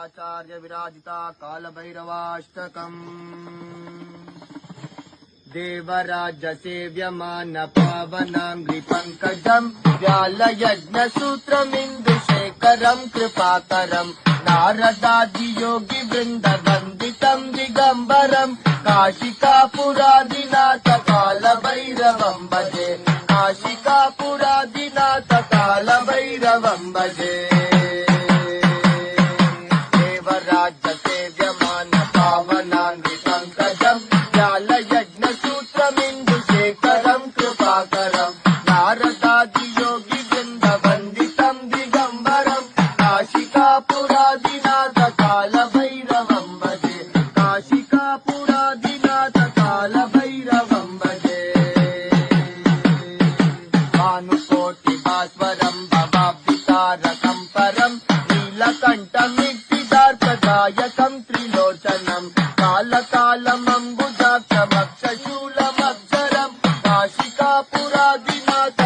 आचार्य विराजिता कालभैरवाष्टकम् देवराज सेव्यमान पावनांग्रि पंकजम् व्यालयज्ञसूत्रमिन्दुशेखरम् कृपाकरम् नारदादि योगी वृन्द वन्दितम् दिगम्बरम् काशिकापुरादिनाथ कालभैरवम् भजे काशिकापुरादिनाथ कालभैरवम् भजे देवराज सेव्यमान पावनांग्रि पंकजम् व्यालयज्ञसूत्रमिन्दुशेखरम् कृपाकरम् नारदादि योगी वृन्द वन्दितम् दिगम्बरम् काशिकापुरादिनाथ कालभैरवम् भजे काशिकापुरादिनाथ कालभैरवम् भजे भानुकोटि भास्वरम् भवाब्धितारकम् परम् नीलकण्ठमित्तिदार्कदायकम् त्रिलोचनम् कालकालमम्बुजाक्षमक्षशूलमक्षरम् काशिकापुरादिनाथ